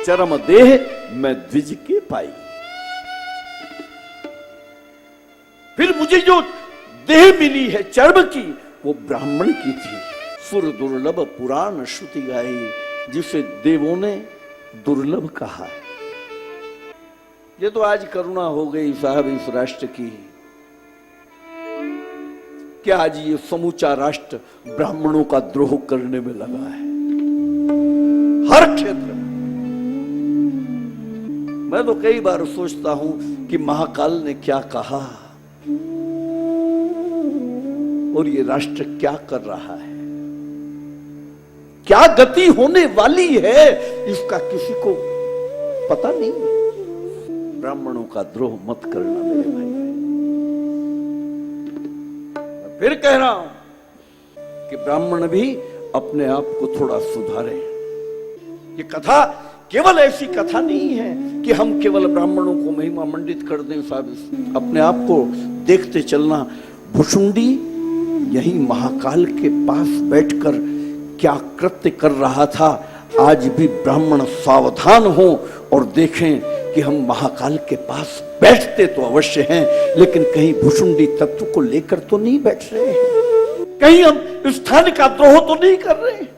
चरम देह मैं द्विज के पाई। फिर मुझे जो देह मिली है चर्म की, वो ब्राह्मण की थी। सुर दुर्लभ पुराण श्रुति गाई, जिसे देवों ने दुर्लभ कहा है। ये तो आज करुणा हो गई साहब इस राष्ट्र की, क्या आज ये समूचा राष्ट्र ब्राह्मणों का द्रोह करने में लगा है हर क्षेत्र में। मैं तो कई बार सोचता हूं कि महाकाल ने क्या कहा और ये राष्ट्र क्या कर रहा है, क्या गति होने वाली है, इसका किसी को पता नहीं है। ब्राह्मणों का द्रोह मत करना मेरे भाई। मैं फिर कह रहा हूं कि ब्राह्मण भी अपने आप को थोड़ा सुधारें। ये कथा केवल ऐसी कथा नहीं है कि हम केवल ब्राह्मणों को महिमा मंडित कर दें साहब। अपने आप को देखते चलना। भुशुंडी यही महाकाल के पास बैठकर क्या कृत्य कर रहा था, आज भी ब्राह्मण सावधान हो और देखें कि हम महाकाल के पास बैठते तो अवश्य हैं, लेकिन कहीं भुशुंडी तत्व को लेकर तो नहीं बैठ रहे हैं, कहीं हम स्थान का द्रोह तो नहीं कर रहे हैं,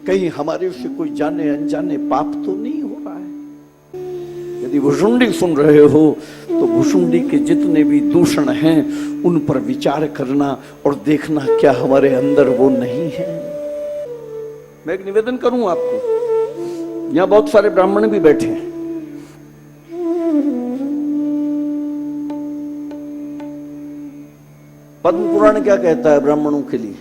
कहीं हमारे से कोई जाने अनजाने पाप तो नहीं हो रहा है। यदि भुशुंडी सुन रहे हो तो भुशुंडी के जितने भी दूषण हैं उन पर विचार करना और देखना क्या हमारे अंदर वो नहीं है। मैं एक निवेदन करूं आपको, यहां बहुत सारे ब्राह्मण भी बैठे हैं। पद्म पुराण क्या कहता है ब्राह्मणों के लिए?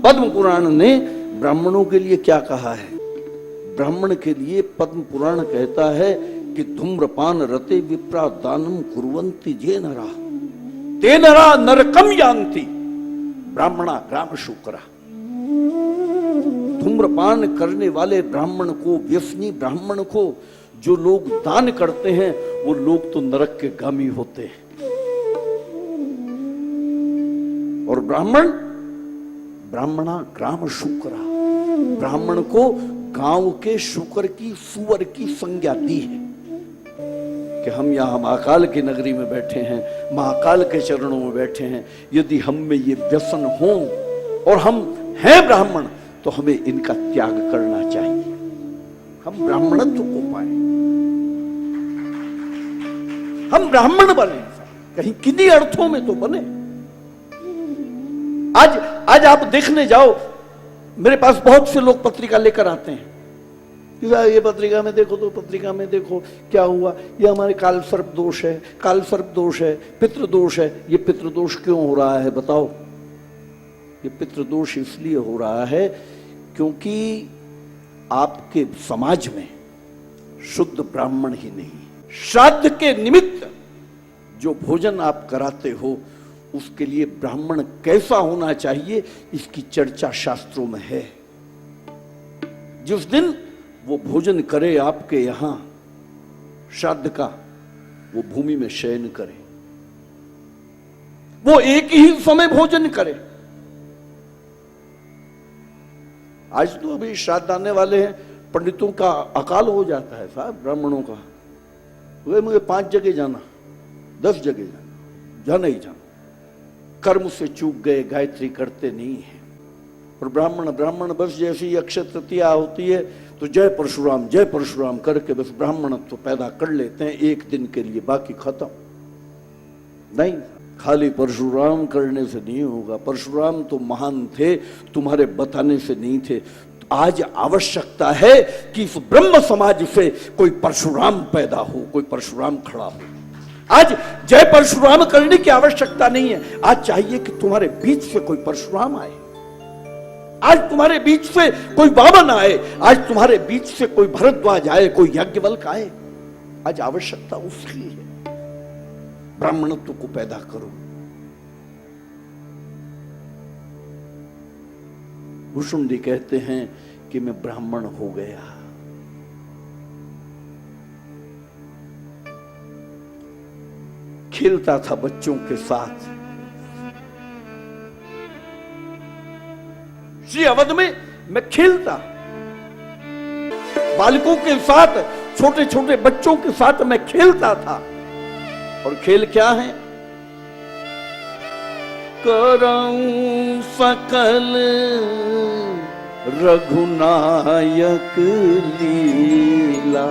पद्म पुराण ने ब्राह्मणों के लिए क्या कहा है? ब्राह्मण के लिए पद्म पुराण कहता है कि धूम्रपान रते विप्रा दानम कुर्वन्ति जे नरा ते नरा नरकम यान्ति ब्राह्मणा ग्राम शुक्रा। धूम्रपान करने वाले ब्राह्मण को, व्यसनी ब्राह्मण को जो लोग दान करते हैं वो लोग तो नरक के गामी होते हैं। और ब्राह्मणा ग्राम शुक्रा, ब्राह्मण को गांव के शुक्र की, सुअर की संज्ञा दी है कि हम यहां महाकाल की नगरी में बैठे हैं, महाकाल के चरणों में बैठे हैं। यदि हम में ये व्यसन हो और हम हैं ब्राह्मण तो हमें इनका त्याग करना चाहिए, हम ब्राह्मणत्व को पाए, हम ब्राह्मण बने, कहीं किन्हीं अर्थों में तो बने। आज आप देखने जाओ, मेरे पास बहुत से लोग पत्रिका लेकर आते हैं, ये पत्रिका में देखो, तो पत्रिका में देखो क्या हुआ, ये हमारे काल सर्प दोष है, काल सर्प दोष है, पितृदोष है। ये पितृदोष क्यों हो रहा है बताओ? ये पितृदोष इसलिए हो रहा है क्योंकि आपके समाज में शुद्ध ब्राह्मण ही नहीं, श्राद्ध के निमित्त जो भोजन आप कराते हो उसके लिए ब्राह्मण कैसा होना चाहिए इसकी चर्चा शास्त्रों में है। जिस दिन वो भोजन करे आपके यहां श्राद्ध का, वो भूमि में शयन करे, वो एक ही समय भोजन करे। आज तो अभी श्राद्ध आने वाले हैं, पंडितों का अकाल हो जाता है साहब, ब्राह्मणों का। मुझे 5 जगह जाना, 10 जगह जाना ही जाना, कर्म से चूक गए, गायत्री करते नहीं है। और ब्राह्मण बस जैसी अक्षय तृतीया होती है तो जय परशुराम करके बस ब्राह्मणत्व पैदा कर लेते हैं एक दिन के लिए, बाकी खत्म। नहीं, खाली परशुराम करने से नहीं होगा। परशुराम तो महान थे, तुम्हारे बताने से नहीं थे। आज आवश्यकता है कि इस ब्रह्म समाज से कोई परशुराम पैदा हो, कोई परशुराम खड़ा हो। आज जय परशुराम करने की आवश्यकता नहीं है, आज चाहिए कि तुम्हारे बीच से कोई परशुराम आए, आज तुम्हारे बीच से कोई वामन आए, आज तुम्हारे बीच से कोई भरद्वाज आए, कोई याज्ञवल्क आए। आज आवश्यकता उसकी है, ब्राह्मणत्व को पैदा करो। भुशुंडी कहते हैं कि मैं ब्राह्मण हो गया। खेलता था बच्चों के साथ, श्री अवध में मैं खेलता, बालकों के साथ, छोटे छोटे बच्चों के साथ मैं खेलता था। और खेल क्या है? करऊं सकल रघुनायक लीला।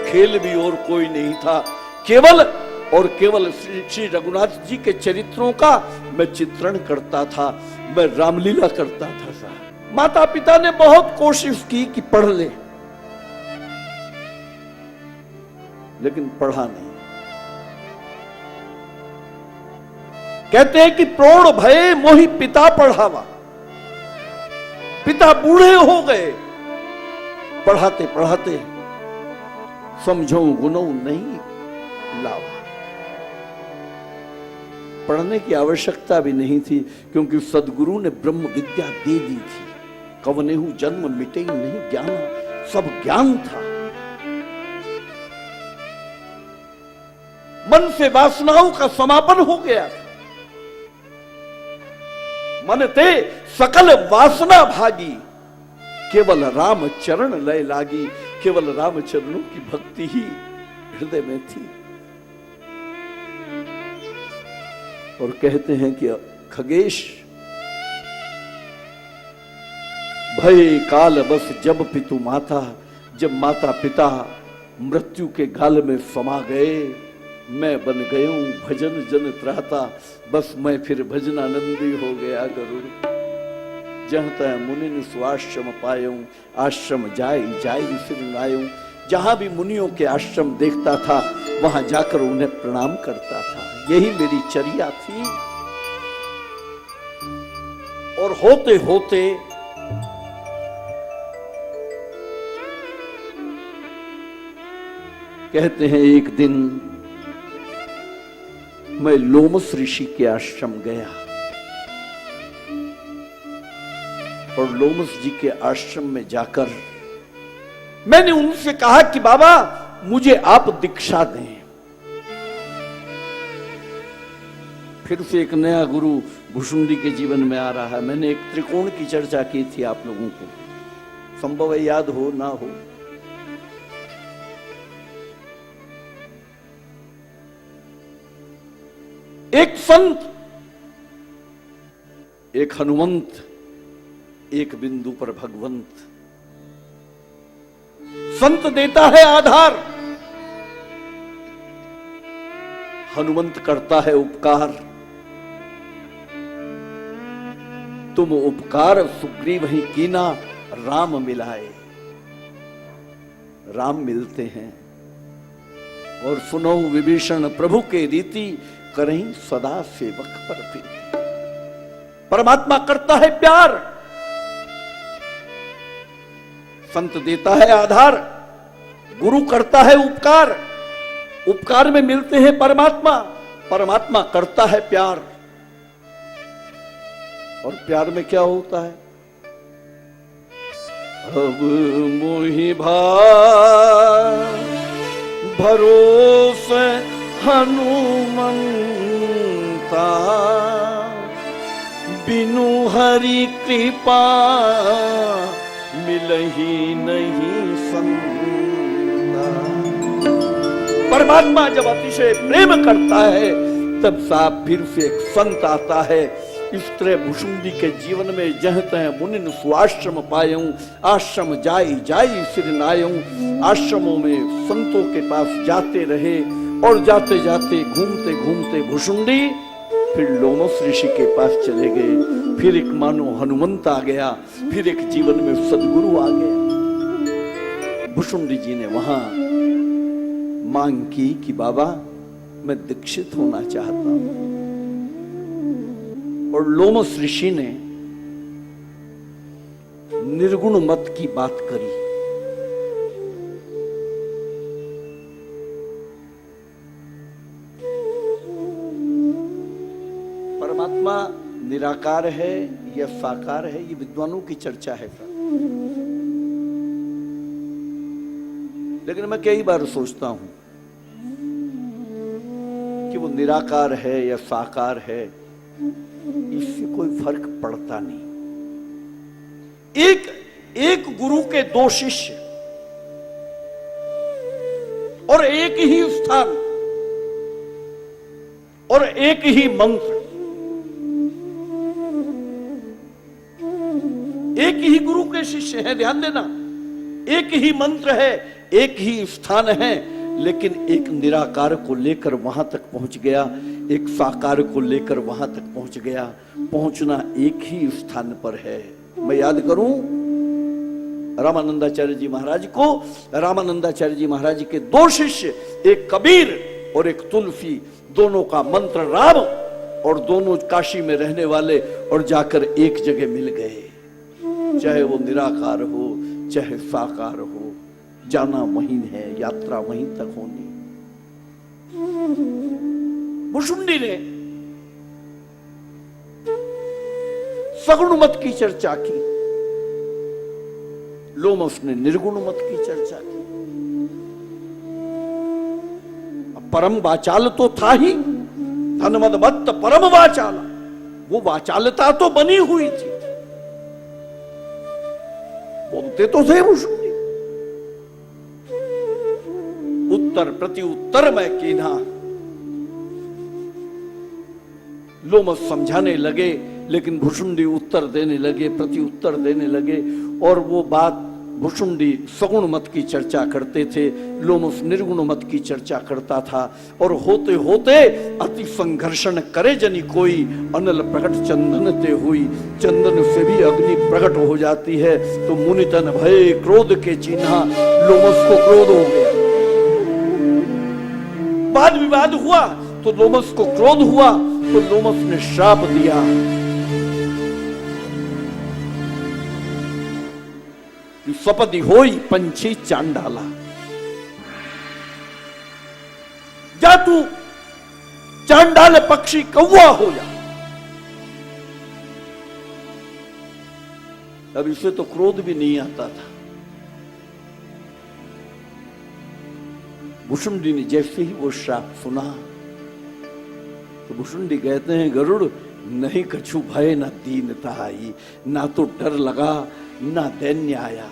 खेल भी और कोई नहीं था, केवल और केवल श्री रघुनाथ जी के चरित्रों का मैं चित्रण करता था, मैं रामलीला करता था साहब। माता पिता ने बहुत कोशिश की कि पढ़ ले, लेकिन पढ़ा नहीं। कहते हैं कि प्रौढ़ भये मोहि पिता पढ़ावा। पिता बूढ़े हो गए, पढ़ाते पढ़ाते समझो गुनो नहीं लावा। पढ़ने की आवश्यकता भी नहीं थी, क्योंकि सदगुरु ने ब्रह्म विद्या दे दी थी। कवनेहु जन्म मिटे नहीं ज्ञान, सब ज्ञान था। मन से वासनाओं का समापन हो गया। मन ते सकल वासना भागी, केवल राम चरण लय लागी। केवल राम चरणों की भक्ति ही हृदय में थी। और कहते हैं कि खगेश भय काल बस जब पितु माता, जब माता पिता मृत्यु के गाल में समा गए, मैं बन गयूं भजन जन त्राता। बस मैं फिर भजनानंदी हो गया गरुड़। जहाँ तय मुनि स्वाश्रम पायूं, आश्रम जाय जाय सिर नायूं। जहां भी मुनियों के आश्रम देखता था, वहां जाकर उन्हें प्रणाम करता था। यही मेरी चर्या थी। और होते होते कहते हैं एक दिन मैं लोमस ऋषि के आश्रम गया, और लोमस जी के आश्रम में जाकर मैंने उनसे कहा कि बाबा मुझे आप दीक्षा दें। फिर से एक नया गुरु भुषुंडी के जीवन में आ रहा है। मैंने एक त्रिकोण की चर्चा की थी आप लोगों को, संभव है याद हो ना हो। एक संत, एक हनुमंत, एक बिंदु पर भगवंत। संत देता है आधार, हनुमंत करता है उपकार। तुम उपकार सुग्रीव ही कीना, राम मिलाए। राम मिलते हैं। और सुनो विभीषण प्रभु के रीति, करें सदा सेवक पर प्रीति। परमात्मा करता है प्यार, संत देता है आधार, गुरु करता है उपकार। उपकार में मिलते हैं परमात्मा, परमात्मा करता है प्यार। और प्यार में क्या होता है? अब मोहि भरोसे हनुमंता, बिनु हरि कृपा मिलही नहीं संता। परमात्मा जब अतिशय प्रेम करता है, तब साफ फिर से एक संत आता है। इस तरह भुषुंडी के जीवन में जह तह मुनिन स्वाश्रम पायूं, आश्रम जाई जाई सिर नायूं। आश्रमों में संतों के पास जाते रहे, और जाते जाते घूमते घूमते भुषुंडी फिर लोमस ऋषि के पास चले गए। फिर एक मानो हनुमंत आ गया, फिर एक जीवन में सदगुरु आ गया। भुषुंडी जी ने वहां मांग की कि बाबा मैं दीक्षित होना चाहता हूं। और लोमस ऋषि ने निर्गुण मत की बात करी। परमात्मा निराकार है या साकार है, ये विद्वानों की चर्चा है सर। लेकिन मैं कई बार सोचता हूं कि वो निराकार है या साकार है, इससे कोई फर्क पड़ता नहीं। एक गुरु के दो शिष्य और एक ही स्थान और एक ही मंत्र, एक ही गुरु के शिष्य हैं, ध्यान देना, एक ही मंत्र है, एक ही स्थान है, लेकिन एक निराकार को लेकर वहां तक पहुंच गया, एक साकार को लेकर वहां तक पहुंच गया। पहुंचना एक ही स्थान पर है। मैं याद करूं रामानंदाचार्य जी महाराज को। रामानंदाचार्य जी महाराज के दो शिष्य, एक कबीर और एक तुलसी, दोनों का मंत्र राम, और दोनों काशी में रहने वाले, और जाकर एक जगह मिल गए। चाहे वो निराकार हो चाहे साकार हो, जाना वहीं है, यात्रा वहीं तक होनी। भुशुंडी ने सगुण मत की चर्चा की, लोमस ने निर्गुण मत की चर्चा की। परम वाचाल तो था ही, धनमद मत परम वाचाल, वो वाचालता तो बनी हुई थी, बोलते तो थे भुशुंडी। उत्तर प्रति उत्तर में कीना, लोमस समझाने लगे, लेकिन भुशुंडी उत्तर देने लगे, प्रति उत्तर देने लगे, और वो बात भुशुंडी सगुण मत की चर्चा करते थे, लोमस निर्गुण मत की चर्चा करता था, और होते होते अति संघर्षण करे जनी कोई, अनल प्रकट चंदन ते हुई, चंदन से भी अग्नि प्रकट हो जाती है। तो मुनितन भय क्रोध के चिन्हा, लोमस को क्रोध हो गया। वाद विवाद हुआ तो लोमस को क्रोध हुआ, तो लोमस ने श्राप दिया, स्वपति होई पंछी चांडाला, जा तू चांडाल पक्षी कौवा हो जा। अब इसे तो क्रोध भी नहीं आता था। भुशुंडी ने जैसे ही वो श्राप सुना, तो भुशुंडी कहते हैं, गरुड़ नहीं कछु भय न दीनता आई, ना तो डर लगा ना दैन्य आया।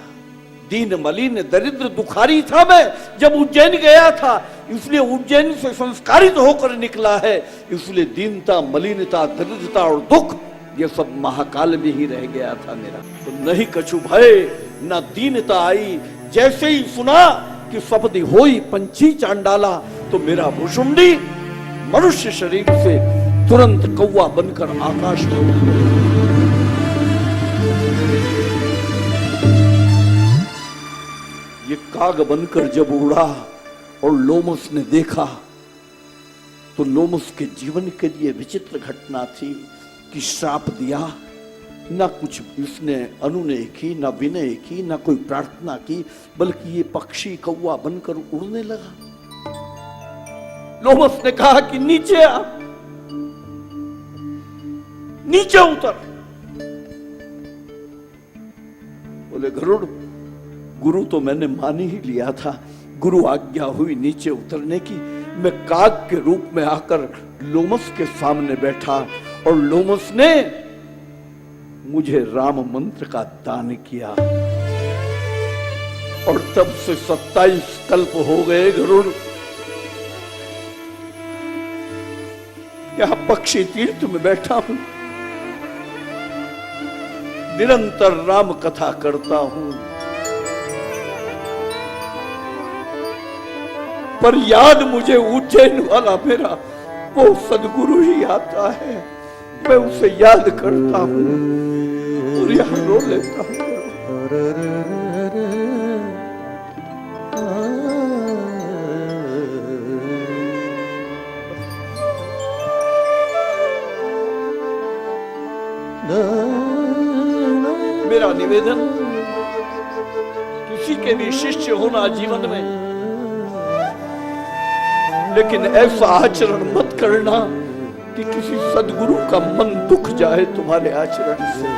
दीन मलिन दरिद्र दुखारी था मैं जब उज्जैन गया था, इसलिए उज्जैन से संस्कारित होकर निकला है, इसलिए दीनता, मलिनता, दरिद्रता और दुख ये सब महाकाल में ही रह गया था मेरा। तो नहीं कछु भय ना दीनता आई, जैसे ही सुना कि सपदी होई पंछी चांडाला, तो मेरा भुशुंडी मनुष्य शरीर से तुरंत कौवा बनकर आकाश में उड़ गया। ये काग बनकर जब उड़ा और लोमस ने देखा, तो लोमस के जीवन के लिए विचित्र घटना थी कि श्राप दिया, ना कुछ इसने अनुनय की, ना विनय की, ना कोई प्रार्थना की, बल्कि ये पक्षी कौवा बनकर उड़ने लगा। लोमस ने कहा कि नीचे आ, नीचे उतर। बोले गरुड़, गुरु तो मैंने मान ही लिया था, गुरु आज्ञा हुई नीचे उतरने की। मैं काग के रूप में आकर लोमस के सामने बैठा, और लोमस ने मुझे राम मंत्र का दान किया, और तब से 27 कल्प हो गए गरुड़। यहां पक्षी तीर्थ में बैठा हूं, निरंतर राम कथा करता हूं, पर याद मुझे उज्जैन वाला मेरा वो सदगुरु ही आता है। मैं उसे याद करता हूं और यहां रो लेता हूं। मेरा निवेदन, किसी के भी शिष्य होना जीवन में, लेकिन ऐसा आचरण मत करना कि किसी सदगुरु का मन दुख जाए तुम्हारे आचरण से।